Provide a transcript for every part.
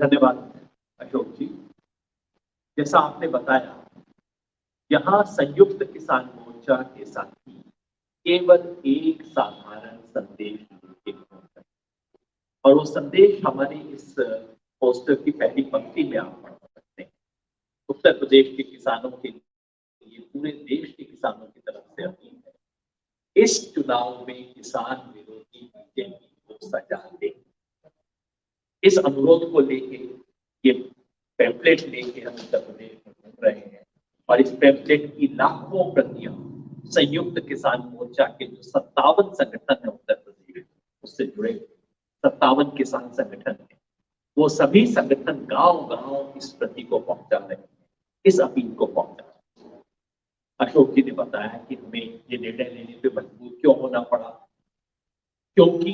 धन्यवाद अशोक जी। जैसा आपने बताया, यहाँ संयुक्त किसान मोर्चा के साथी केवल एक साधारण संदेश लेके पहुंचे और वो संदेश हमारी इस पोस्टर की पहली पंक्ति में आप पढ़ सकते हैं। उत्तर प्रदेश के किसानों के लिए पूरे देश के किसानों की तरफ से अपील है, इस चुनाव में किसान विरोधी बीजेपी को सजा दे। इस अनुरोध को लेके ये पैम्पलेट लेके हम उत्तर प्रदेश में घूम रहे हैं और इस पैम्पलेट की लाखों प्रतियां संयुक्त किसान मोर्चा के जो 57 संगठन है उत्तर प्रदेश उससे जुड़े 57 किसान संगठन है, वो सभी संगठन गांव-गांव इस प्रति को पहुंचा रहे हैं, इस अपील को पहुंचा रहे हैं। अशोक जी ने बताया कि हमें ये निर्णय लेने पे मजबूर क्यों होना पड़ा, क्योंकि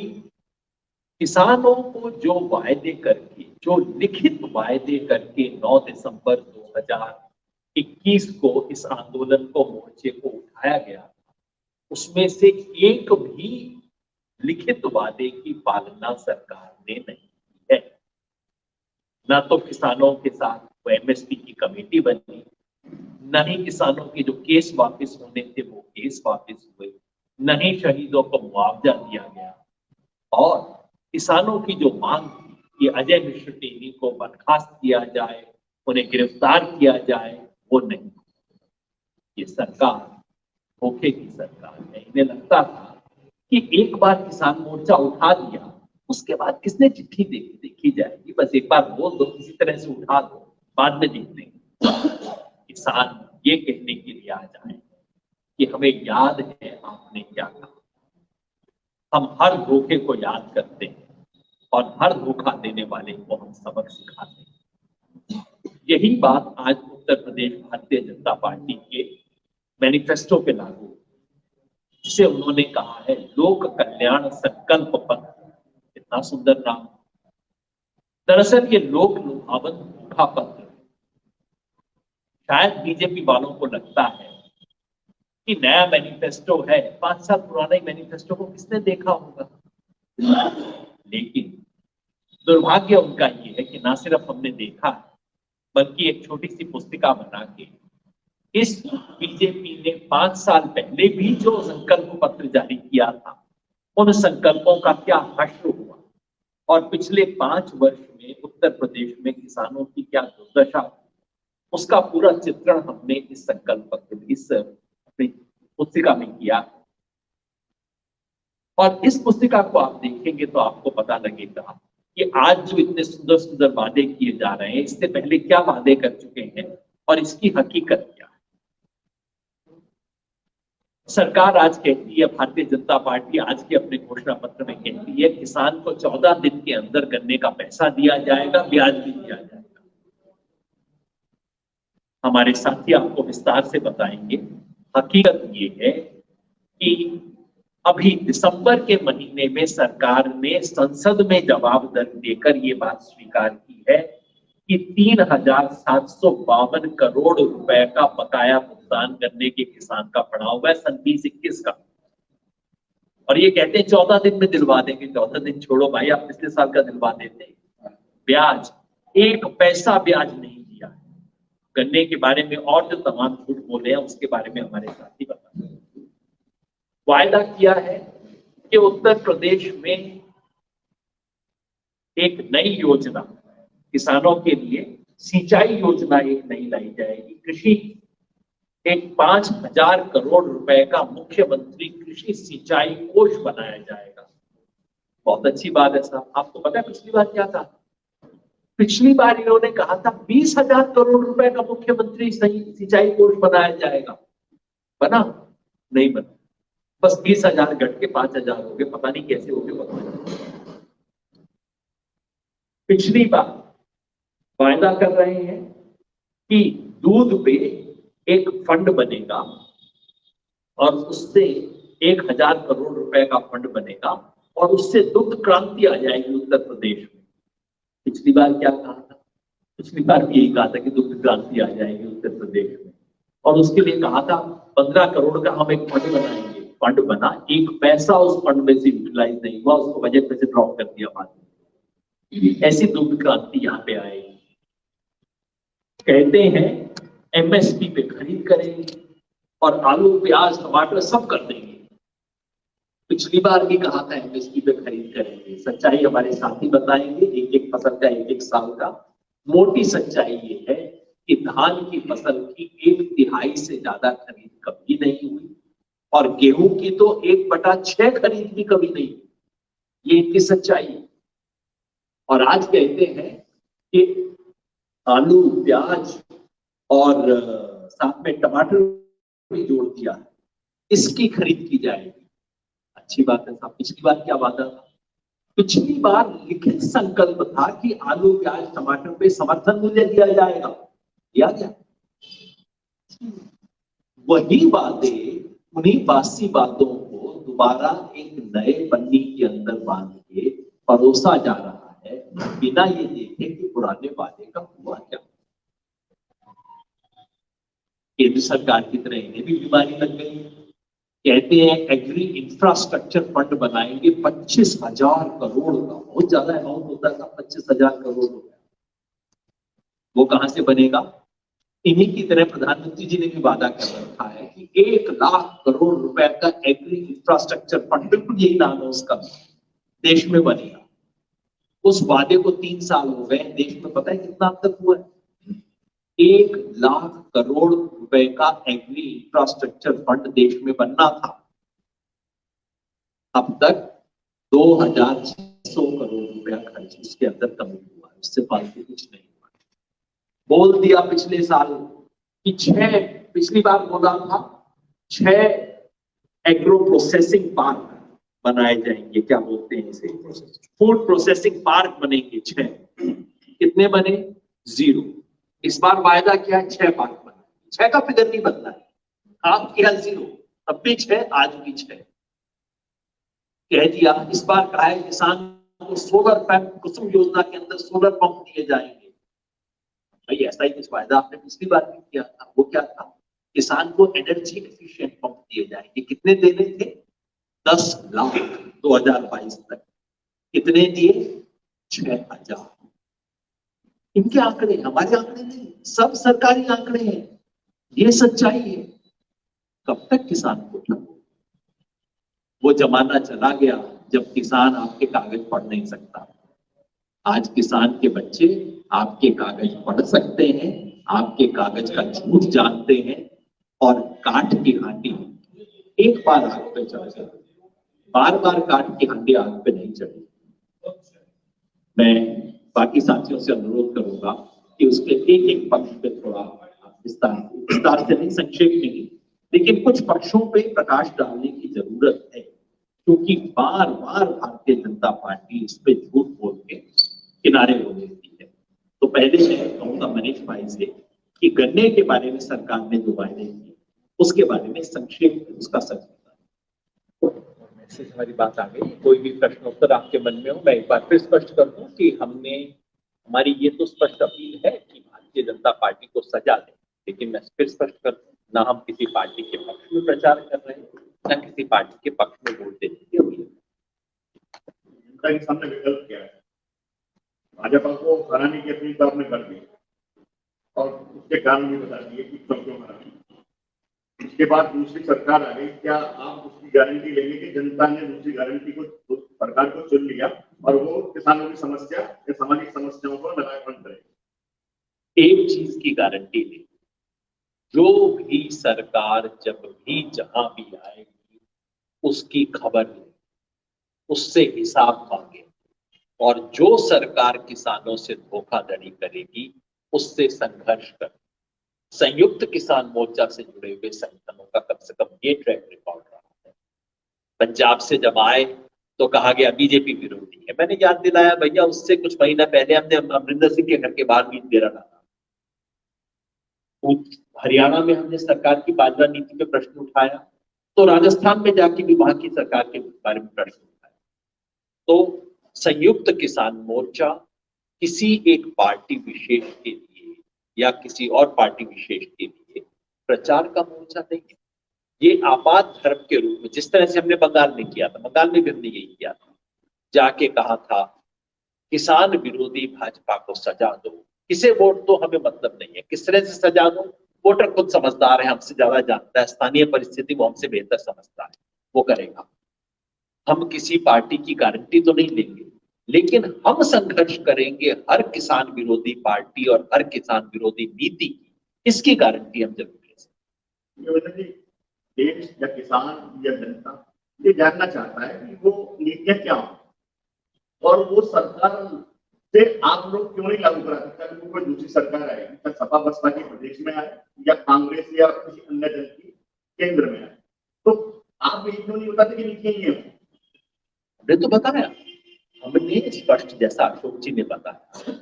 किसानों को जो वायदे करके, जो लिखित वायदे करके 9 दिसंबर 2021 को इस आंदोलन को मोर्चे को उठाया गया, उसमें से एक भी लिखित वादे की पालना सरकार ने नहीं की है। ना तो किसानों के साथ वो एमएसपी की कमेटी बनी, न ही किसानों के जो केस वापस होने थे वो केस वापस हुए, न ही शहीदों को मुआवजा दिया गया और किसानों की जो मांग थी कि अजय मिश्र टेनी को बर्खास्त किया जाए, उन्हें गिरफ्तार किया जाए, वो नहीं। ये सरकार धोखे की सरकार है। इन्हें लगता था कि एक बार किसान मोर्चा उठा दिया, उसके बाद किसने चिट्ठी देखी जाएगी, बस एक बार बोल दो, किसी तरह से उठा दो, बाद में देखते हैं। किसान ये कहने के लिए आ जाए कि हमें याद है आपने क्या कहा, हम हर धोखे को याद करते हैं और हर धोखा देने वाले को हम सबक सिखाते हैं। यही बात आज उत्तर प्रदेश भारतीय जनता पार्टी के मैनिफेस्टो पे लागू, जिसे उन्होंने कहा है लोक कल्याण संकल्प पत्र। इतना सुंदर नाम। दरअसल ये लोक लुभावन धोखा पत्र, शायद बीजेपी वालों को लगता है कि नया मैनिफेस्टो है, 5 साल पुराने मैनिफेस्टो को किसने देखा होगा। लेकिन दुर्भाग्य उनका ये है कि ना सिर्फ हमने देखा, बल्कि एक छोटी सी पुस्तिका बना के इस बीजेपी ने 5 साल पहले भी जो संकल्प पत्र जारी किया था, उन संकल्पों का क्या हश्र हुआ और पिछले 5 वर्ष में उत्तर प्रदेश में किसानों की क्या दुर्दशा, उसका पूरा चित्रण हमने इस संकल्प पत्र, इस पुस्तिका में किया। और इस पुस्तिका को आप देखेंगे तो आपको पता लगेगा कि आज जो इतने सुंदर सुंदर वादे किए जा रहे हैं, इससे पहले क्या वादे कर चुके हैं और इसकी हकीकत क्या है। सरकार आज कहती है, भारतीय जनता पार्टी आज के अपने घोषणा पत्र में कहती है किसान को 14 दिन के अंदर गन्ने का पैसा दिया जाएगा, ब्याज भी दिया जाएगा। हमारे साथी आपको विस्तार से बताएंगे। हकीकत ये है कि अभी दिसंबर के महीने में सरकार ने संसद में जवाब देकर ये बात स्वीकार की है कि 3,752 करोड़ रुपए का बकाया भुगतान करने के किसान का पड़ा हुआ है सन 2021 का। और ये कहते हैं 14 दिन में दिलवा देंगे। 14 दिन छोड़ो भाई, आप पिछले साल का दिलवा देते। ब्याज, 1 पैसा ब्याज नहीं दिया। गन्ने के बारे में और जो तमाम झूठ बोले हैं उसके बारे में हमारे साथी बताते हैं। वायदा किया है कि उत्तर प्रदेश में एक नई योजना किसानों के लिए, सिंचाई योजना एक नई लाई जाएगी। कृषि, एक 5,000 करोड़ रुपए का मुख्यमंत्री कृषि सिंचाई कोष बनाया जाएगा। बहुत अच्छी बात है साहब। आपको पता है पिछली बार क्या था? पिछली बार इन्होंने कहा था 20,000 करोड़ रुपए का मुख्यमंत्री सिंचाई कोष बनाया जाएगा। बना? नहीं बना। बस 20,000 घट के 5,000 हो गए। पता नहीं कैसे हो गए, पता नहीं। पिछली बार वायदा कर रहे हैं कि दूध पे एक फंड बनेगा और उससे 1,000 करोड़ रुपए का फंड बनेगा और उससे दुग्ध क्रांति आ जाएगी उत्तर प्रदेश में। पिछली बार क्या कहा था? पिछली बार भी यही कहा था कि दुग्ध क्रांति आ जाएगी उत्तर प्रदेश में और उसके लिए कहा था 15 करोड़ का हम एक फंड बनाएंगे। फंड बना, 1 पैसा उस फंड में से यूटिलाइज नहीं हुआ, उसको बजट में से ड्रॉप कर दिया बाद में। ऐसी दुग्ध क्रांति यहाँ पे आएगी। कहते हैं एमएसपी पे खरीद करेंगे और आलू प्याज टमाटर सब कर देंगे। पिछली बार भी कहा था एमएसपी पे खरीद करेंगे। सच्चाई हमारे साथी बताएंगे, एक एक फसल का एक एक साल का। मोटी सच्चाई ये है कि धान की फसल की 1/3 से ज्यादा खरीद कभी नहीं हुई और गेहूं की तो 1/6 खरीद भी कभी नहीं हुई। ये इनकी सच्चाई है। और आज कहते हैं कि आलू प्याज और साथ में टमाटर भी जोड़ दिया है, इसकी खरीद की जाएगी। अच्छी बात है साहब। पिछली बार क्या वादा था? पिछली बार लिखित संकल्प था कि आलू प्याज टमाटर पे समर्थन मूल्य दिया जाएगा, दिया गया। वही बातें, उन्हीं बासी बातों को दोबारा एक नए पन्नी के अंदर बांध के परोसा जा रहा है, बिना ये देखे कि पुराने वादे का हुआ क्या। केंद्र सरकार की तरह इन्हें भी बीमारी लग गई। कहते हैं एग्री इंफ्रास्ट्रक्चर फंड बनाएंगे 25,000 करोड़ का। बहुत ज्यादा अमाउंट होता है, 25,000 करोड़ रुपया। वो कहां से बनेगा? इन्हीं की तरह प्रधानमंत्री जी ने भी वादा कर रखा है कि 1,00,000 करोड़ रुपए का एग्री इंफ्रास्ट्रक्चर फंड, बिल्कुल यही नाम है उसका, देश में बनेगा। उस वादे को 3 साल हो गए। देश में पता है कितना अब तक हुआ है? 1,00,000 करोड़ रुपए का एग्री इंफ्रास्ट्रक्चर फंड देश में बनना था। अब तक 2,600 करोड़ रुपया खर्च उसके अंदर कमी हुआ है, उससे फालतू कुछ नहीं हुआ। बोल दिया पिछले साल कि 6, पिछली बार बोला था 6 एग्रो प्रोसेसिंग पार्क बनाए जाएंगे। क्या बोलते हैं इसे? फूड प्रोसेसिंग पार्क बनेंगे 6। कितने बने? 0। इस बार वायदा किया है 6 पार्क बना। 6 का फिगर नहीं बनता है, आप किया 0, तब भी 6, आज भी 6 कह दिया। इस बार कहा है किसान को सोलर पंप, कुसुम योजना के अंदर सोलर पंप दिए जाएंगे। भाई ऐसा ही कुछ वायदा आपने पिछली बार भी किया था। वो क्या था? किसान को एनर्जी एफिशिएंट पंप दिए जाएंगे। कितने देने थे? 10 लाख 2022 तक। कितने दिए? 6,000। इनके आंकड़े, हमारे आंकड़े नहीं, सब सरकारी आंकड़े हैं। ये सच्चाई है। कब तक किसान को ठगो? वो जमाना चला गया जब किसान आपके कागज पढ़ नहीं सकता। आज किसान के बच्चे आपके कागज पढ़ सकते हैं, आपके कागज का झूठ जानते हैं। और काठ की हांडी एक बार आग पे चढ़ गई, बार बार काठ की हांडी आग पे नहीं चढ़ी। मैं बाकी साथियों से अनुरोध करूंगा कि उसके एक एक पक्ष पे थोड़ा विस्तार से नहीं, संक्षेप में ही, लेकिन कुछ पक्षों पे प्रकाश डालने की जरूरत है, क्योंकि बार बार भारतीय जनता पार्टी इस पे झूठ बोल के किनारे हो लेती है। तो पहले मैं कहूंगा मनीष भाई से कि गन्ने के बारे में सरकार ने जो वायदे किए उसके बारे में संक्षेप में उसका सच बताएं। मैसेज हमारी बात आ गई। कोई भी प्रश्न उत्तर आपके मन में हो, मैं एक बार फिर स्पष्ट कर दूं कि हमारी ये तो स्पष्ट अपील है कि भारतीय जनता पार्टी को सजा दें, लेकिन मैं फिर स्पष्ट कर दूं, ना हम किसी पार्टी के पक्ष में प्रचार कर रहे हैं, ना किसी पार्टी के पक्ष में वोट देने की अपील। सामने विकल्प क्या है? भाजपा को हराने की अपील तो आपने कर दी और उसके कारण भी बता दिए कि क्यों हरानी। उसके बाद दूसरी सरकार आ गई, क्या आप उसकी गारंटी लेंगे कि जनता ने दूसरी गारंटी को, सरकार को चुन लिया और वो किसानों की समस्या या सामाजिक समस्याओं को निराकरण करेगी? एक चीज की गारंटी ले, जो भी सरकार जब भी जहां भी आएगी उसकी खबर ले, उससे हिसाब मांगे, और जो सरकार किसानों से धोखाधड़ी करेगी उससे संघर्ष करे। संयुक्त किसान मोर्चा से जुड़े हुए संगठनों का कम से कम ये ट्रैक रिकॉर्ड रहा है। पंजाब से जब आए तो कहा गया बीजेपी विरोधी है। मैंने याद दिलाया भैया उससे कुछ महीना पहले हमने अमरिंदर सिंह के घर के बाहर भी डेरा डाला। हरियाणा में हमने सरकार की बाजरा नीति पे प्रश्न उठाया, तो राजस्थान में जाके भी वहां की सरकार के बारे में प्रश्न उठाया। तो संयुक्त किसान मोर्चा किसी एक पार्टी विशेष के लिए या किसी और पार्टी विशेष के लिए प्रचार का मोर्चा नहीं है। ये आपात धर्म के रूप में, जिस तरह से हमने बंगाल में किया था, बंगाल में भी हमने यही किया था, जाके कहा था किसान विरोधी भाजपा को सजा दो, किसे वोट दो हमें मतलब नहीं है, किस तरह से सजा दो, वोटर खुद समझदार है, हमसे ज्यादा जानता है, स्थानीय परिस्थिति वो हमसे बेहतर समझता है, वो करेगा। हम किसी पार्टी की गारंटी तो नहीं लेंगे, लेकिन हम संघर्ष करेंगे हर किसान विरोधी पार्टी और हर किसान विरोधी नीति की, इसकी गारंटी हम जरूर ले सकते हैं। देश या किसान या जनता ये जानना चाहता है कि वो नीतियां क्या हो और वो सरकार से आप लोग क्यों नहीं लागू करा सकते। कल कोई दूसरी सरकार आएगी, चाहे सपा बसपा की प्रदेश में आए या कांग्रेस या किसी अन्य दल की केंद्र में आए, तो आप ये क्यों नहीं बताते कि नीतियां ये हो? हमने तो बताया, हमने स्पष्ट, जैसा अशोक जी ने बताया,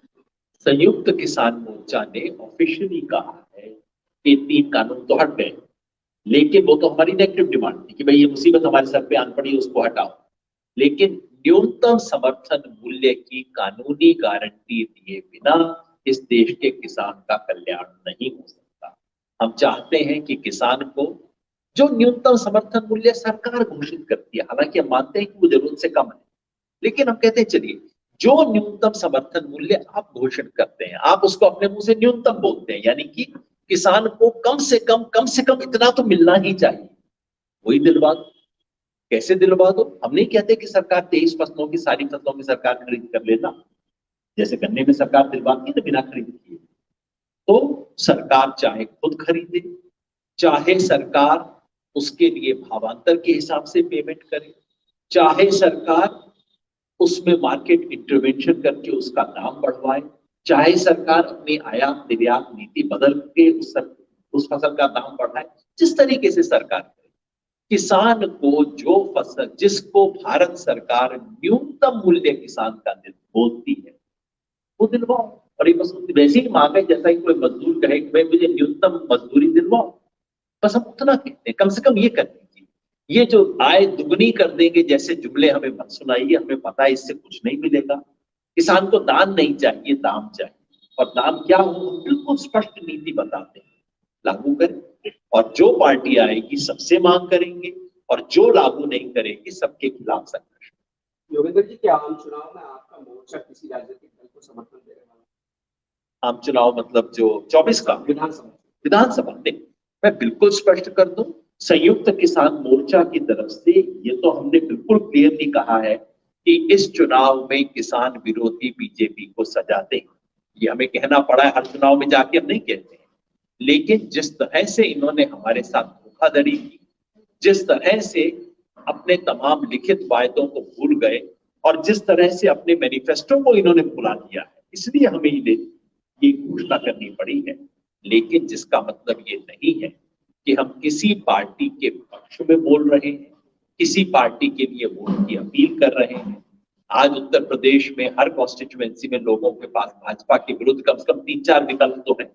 संयुक्त किसान मोर्चा ने ऑफिशियली कहा है कि 3 कानून तो हट गए, लेकिन वो तो हमारी नेगेटिव डिमांड थी कि भाई ये मुसीबत हमारे सर पे आन पड़ी, उसको हटाओ, लेकिन न्यूनतम समर्थन मूल्य की कानूनी गारंटी दिए बिना इस देश के किसान का कल्याण नहीं हो सकता। हम चाहते हैं कि किसान को जो न्यूनतम समर्थन मूल्य सरकार घोषित करती है, हालांकि हम मानते हैं कि वो जरूरत से कम है, लेकिन हम कहते हैं चलिए जो न्यूनतम समर्थन मूल्य आप घोषित करते हैं, आप उसको अपने मुंह से न्यूनतम बोलते हैं, यानी कि किसान को कम से कम इतना तो मिलना ही चाहिए, वही दिलवा दो। कैसे दिलवा दो? हम नहीं कहते कि सरकार 23 फसलों की, सारी फसलों की सरकार खरीद कर लेना, जैसे गन्ने में सरकार दिलवाती है ना बिना खरीद किए, तो सरकार चाहे खुद खरीदे, चाहे सरकार उसके लिए भावांतर के हिसाब से पेमेंट करे, चाहे सरकार उसमें मार्केट इंटरवेंशन करके उसका दाम बढ़वाए, चाहे सरकार अपनी आयात निर्यात नीति बदल के उस फसल का दाम बढ़ाए, जिस तरीके से सरकार करे, किसान को जो फसल जिसको भारत सरकार न्यूनतम मूल्य किसान का बोलती है वो दिलवाओ। और ये बस वैसी ही मांग है जैसा कि कोई मजदूर कहे कि भाई मुझे न्यूनतम मजदूरी दिलवाओ, बस हम उतना कहते हैं, कम से कम ये कर दीजिए। ये जो आय दुगनी कर देंगे जैसे जुमले हमें मत सुनाइए, हमें पता है इससे कुछ नहीं मिलेगा। किसान को दान नहीं चाहिए, दाम चाहिए, और दाम क्या हो बिल्कुल स्पष्ट नीति बताते हैं, लागू करें, और जो पार्टी आएगी सबसे मांग करेंगे और जो लागू नहीं करेगी सबके खिलाफ संघर्ष। योगेंद्र जी, क्या आम चुनाव में आपका मोर्चा किसी राजनीतिक दल को समर्थन दे रहा है? आम चुनाव मतलब जो 24 का विधानसभा में, मैं बिल्कुल स्पष्ट कर दूं, संयुक्त किसान मोर्चा की तरफ से ये तो हमने बिल्कुल क्लियरली कहा है कि इस चुनाव में किसान विरोधी बीजेपी को सजा दें। ये हमें कहना पड़ा है, हर चुनाव में जाके हम नहीं कहते हैं, लेकिन जिस तरह से इन्होंने हमारे साथ धोखाधड़ी की, जिस तरह से अपने तमाम लिखित वायदों को भूल गए और जिस तरह से अपने मैनिफेस्टो को इन्होंने भुला दिया है, इसलिए हमें ये घोषणा करनी पड़ी है। लेकिन जिसका मतलब ये नहीं है कि हम किसी पार्टी के पक्ष में बोल रहे हैं, किसी पार्टी के लिए वोट की अपील कर रहे हैं। आज उत्तर प्रदेश में हर कॉन्स्टिट्यूएंसी में लोगों के पास भाजपा के विरुद्ध कम से कम 3-4 विकल्प तो है,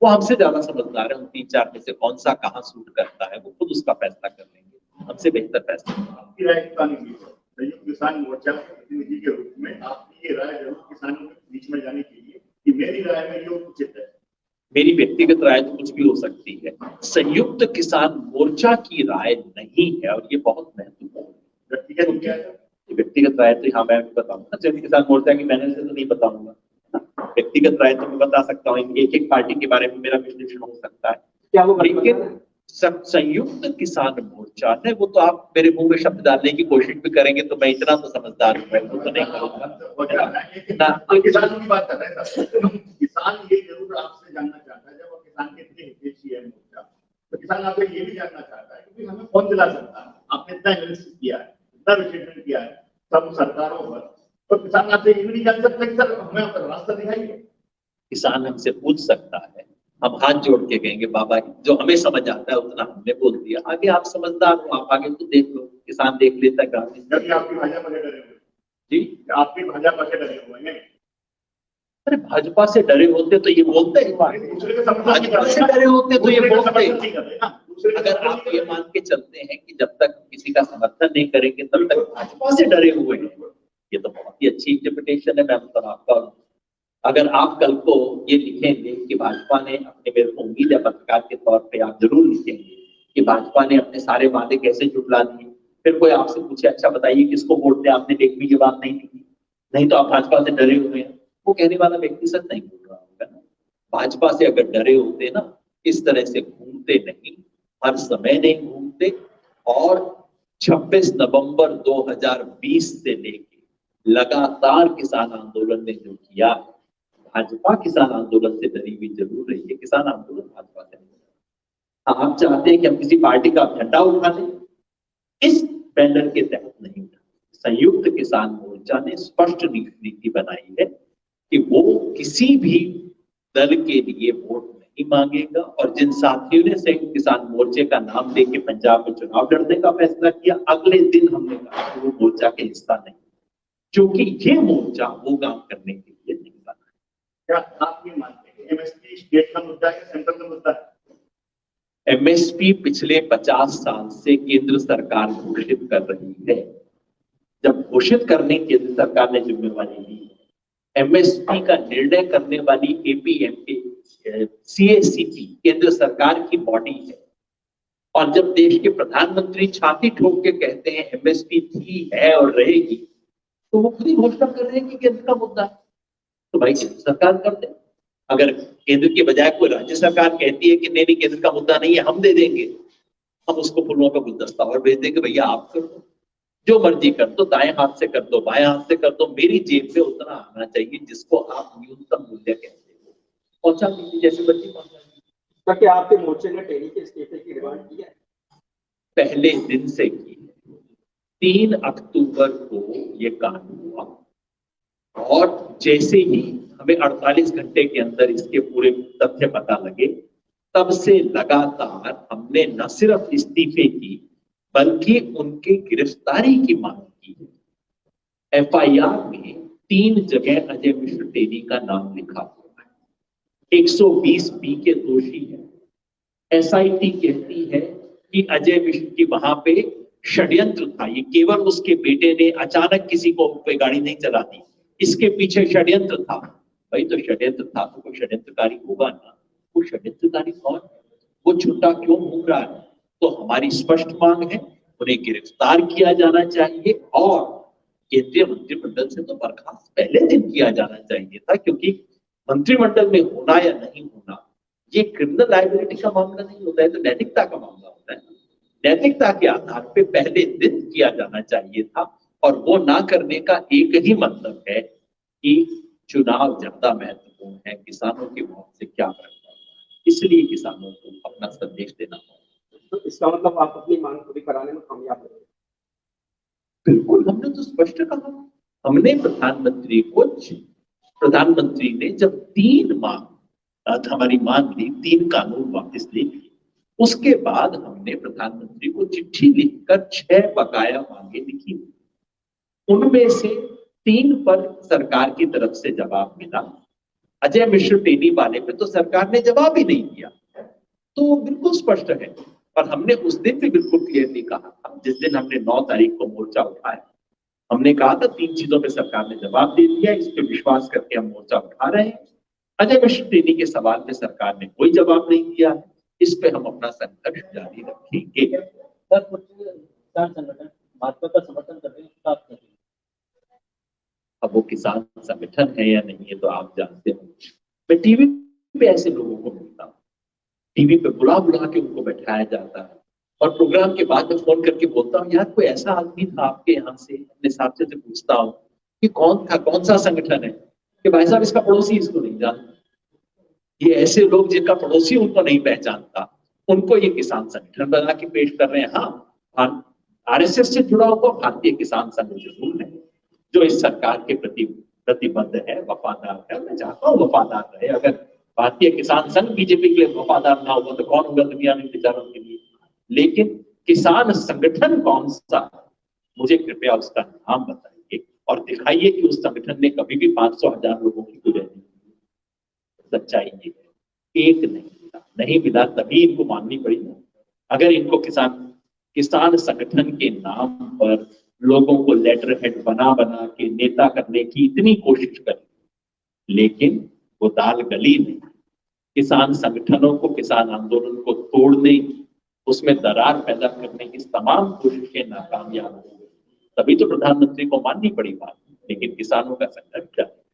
वो हमसे ज्यादा समझदार है, उन 3-4 में से कौन सा कहाँ सूट करता है वो खुद उसका फैसला कर लेंगे, हमसे बेहतर फैसला। आपकी राय संयुक्त किसान मोर्चा के प्रतिनिधि के रूप में आपकी ये राय जरूर किसानों के बीच में जानी चाहिए कि मेरी राय में ये उचित है। मेरी व्यक्तिगत राय तो कुछ भी हो सकती है, संयुक्त किसान मोर्चा की राय नहीं है, और ये बहुत महत्वपूर्ण है। व्यक्तिगत राय तो हाँ मैं बताऊंगा, संयुक्त किसान मोर्चा की मैंने से तो नहीं बताऊंगा, व्यक्तिगत राय तो मैं बता सकता हूँ, एक एक पार्टी के बारे में मेरा विश्लेषण हो सकता है क्या वो, लेकिन संयुक्त किसान मोर्चा है वो तो आप मेरे मुंह में शब्द डालने की कोशिश भी करेंगे तो मैं इतना तो समझदार हूँ, मैं तो नहीं करूंगा। किसानों की बात कर रहे हैं, किसान ये जरूर आपसे जानना चाहता है, जब वो किसान के इतने हितैषी है मोर्चा, तो किसान आपसे ये भी जानना चाहता है कि हमें कौन दिला सकता है, आपने इतना एनालिसिस किया है, इतना विश्लेषण किया है सब सरकारों पर, तो किसान आपसे ये भी नहीं जान सकता कि सर हमें रास्ता दिखाइए। किसान हमसे पूछ सकता है, हम हाथ जोड़ के कहेंगे बाबा जो हमें समझ आता है उतना हमने बोल दिया, आगे आप समझदार हो, आप आगे तो देख लो, किसान देख लेता है जबकि आपकी भाजपा से डरे हुए जी, आपकी भाजपा से डरे हुए हैं। अरे भाजपा से डरे होते तो ये बोलते हैं, भाजपा से डरे होते तो ये बोलते हैं। अगर आप ये मान के चलते हैं कि जब तक किसी का समर्थन नहीं करेंगे तब तक भाजपा से डरे हुए हैं, ये तो बहुत ही अच्छी इंटरप्रिटेशन है। मैं मतलब आपका, अगर आप कल को ये लिखेंगे कि भाजपा ने अपने, मेरे को उम्मीद है पत्रकार के तौर पे आप जरूर लिखेंगे कि भाजपा ने अपने सारे वादे कैसे जुटला दिए, फिर कोई आपसे पूछे अच्छा बताइए किसको वोट दें, आपने एक भी ये बात नहीं लिखी, नहीं तो आप भाजपा से डरे हुए हैं, वो कहने वाला व्यक्ति सच नहीं बोल रहा होगा ना। भाजपा से अगर डरे होते ना, इस तरह से घूमते नहीं, हर समय नहीं घूमते। और 26 नवंबर 2020 से लेके लगातार किसान आंदोलन ने जो किया, भाजपा किसान आंदोलन से डरी हुई जरूर रही है, किसान आंदोलन भाजपा से नहीं डरा। आप चाहते हैं कि हम किसी पार्टी का झंडा उठा लें, इस बैनर के तहत नहीं उठा। संयुक्त किसान मोर्चा ने स्पष्ट नीति बनाई है कि वो किसी भी दल के लिए वोट नहीं मांगेगा, और जिन साथियों ने संयुक्त किसान मोर्चे का नाम लेके पंजाब में चुनाव लड़ने का फैसला किया, अगले दिन हमने कहा कि वो मोर्चा के हिस्सा नहीं, क्योंकि ये मोर्चा वो काम करने के लिए नहीं बना। क्या आप ये मानते हैं एमएसपी स्टेट का मुद्दा है, सेंट्रल का मुद्दा है? एमएसपी पिछले 50 साल से केंद्र सरकार घोषित कर रही है। जब घोषित करने की केंद्र सरकार ने जिम्मेवारी ली, एमएसपी का निर्णय करने वाली एपीएमके सीएसीपी केंद्र सरकार की बॉडी है। और जब देश के प्रधानमंत्री छाती ठोक के कहते हैं एमएसपी थी, है और रहेगी, तो वो खुद ही घोषणा कर रहे हैं कि केंद्र का मुद्दा है। तो भाई केंद्र सरकार कर दे। अगर केंद्र के बजाय कोई राज्य सरकार कहती है कि नहीं केंद्र का मुद्दा नहीं है, हम दे देंगे, हम उसको फूलों का गुलदस्ता और भेज देंगे, भैया आप कर दो, जो मर्जी कर दो, दाएं हाथ से कर दो, बाएं हाथ से कर दो, मेरी जेब में उतना आना चाहिए जिसको आप न्यूनतम मूल्य कहते हो, पहुंचा दीजिए जैसे मर्जी पहुंचा दीजिए। क्या आपके मोर्चे ने टेरी के इस्तीफे की डिमांड की है? पहले दिन से की है। 3 अक्टूबर को ये कानून हुआ, और जैसे ही हमें 48 घंटे के अंदर इसके पूरे तथ्य पता लगे, तब से लगातार हमने न सिर्फ इस्तीफे की बल्कि उनकी गिरफ्तारी की मांग की है। एफआईआर में 3 जगह अजय मिश्र टेरी का नाम लिखा हुआ है। 120 बी के दोषी है। एसआईटी कहती है कि अजय मिश्र की वहां पे षड्यंत्र था, ये केवल उसके बेटे ने अचानक किसी को पे गाड़ी नहीं चला दी, इसके पीछे षड्यंत्र था। भाई तो षड्यंत्र था तो कोई षड्यंत्रकारी होगा ना, वो षड्यंत्रकारी कौन है, वो छुट्टा क्यों घूम रहा है? तो हमारी स्पष्ट मांग है, उन्हें गिरफ्तार किया जाना चाहिए, और केंद्रीय मंत्रिमंडल से तो बर्खास्त पहले दिन किया जाना चाहिए था, क्योंकि मंत्रिमंडल में होना या नहीं होना ये क्रिमिनल लायबिलिटी का मामला नहीं होता है, तो नैतिकता का मामला होता है। नैतिकता के आधार पे पहले दिन किया जाना चाहिए था, और वो ना करने का एक ही मतलब है कि चुनाव ज्यादा महत्वपूर्ण है, किसानों की मौत से क्या फर्क पड़ता है, इसलिए किसानों को अपना संदेश देना होगा। तो इसका मतलब आप अपनी मांग पूरी कराने में कामयाब रहे? बिल्कुल, हमने तो स्पष्ट कहा। हमने प्रधानमंत्री ने जब 3 मांग हमारी मांग ली, 3 कानून वापस ले लिए, उसके बाद हमने प्रधानमंत्री को चिट्ठी लिखकर 6 बकाया मांगे लिखी। उनमें से 3 पर सरकार की तरफ से जवाब मिला। अजय मिश्र टेरी वाले पे तो सरकार ने जवाब ही नहीं दिया, तो बिल्कुल स्पष्ट है। और हमने उस दिन भी बिल्कुल क्लियरली कहा था, जिस दिन हमने 9 तारीख को मोर्चा उठाया, हमने कहा था 3 चीजों पे सरकार ने जवाब दे दिया, इस पे विश्वास करके हम मोर्चा उठा रहे हैं। अजय मिश्र टेरी के सवाल पे सरकार ने कोई जवाब नहीं दिया, इस पे हम अपना संघर्ष जारी रखेंगे। संगठन भाजपा का समर्थन कर रहे हैं, अब वो किसान संगठन है या नहीं है तो आप जानते हो। मैं टीवी पे ऐसे लोगों को मिलता हूँ, टीवी पे बुला बुला के उनको बैठाया जाता है, और प्रोग्राम के बाद में फोन करके बोलता हूँ, यार कोई ऐसा आदमी था आपके यहाँ से, अपने साथी से पूछता हूँ कि कौन था, कौन सा संगठन है, कि भाई साहब इसका पड़ोसी इसको नहीं जानता। ये ऐसे लोग जिनका पड़ोसी उनको नहीं पहचानता, उनको ये किसान संगठन बना के पेश कर रहे हैं। हाँ, आरएसएस से जुड़ा हुआ भारतीय किसान संघ जरूर है, जो इस सरकार के प्रति प्रतिबद्ध है, वफादार है। मैं चाहता हूँ वफादार रहे। अगर भारतीय किसान संघ बीजेपी के लिए वफादार ना होगा तो कौन होगा दुनिया में विचारों के लिए? लेकिन किसान संगठन कौन सा, मुझे कृपया उसका नाम बताइए और दिखाइए कि उस संगठन ने कभी भी 500,000 लोगों की गुजरनी। सच्चाई ये है, एक नहीं मिला तभी इनको माननी पड़ी ना। अगर इनको किसान संगठन के नाम पर लोगों को लेटर हेड बना बना के नेता करने की इतनी कोशिश करी, लेकिन वो दाल गली नहीं। किसान संगठनों को, किसान आंदोलन को तोड़ने की, उसमें दरार पैदा करने की तमाम कोशिशें नाकामयाब हो गई, तभी तो प्रधानमंत्री को माननी पड़ी बात। लेकिन किसानों का संघर्ष जारी है।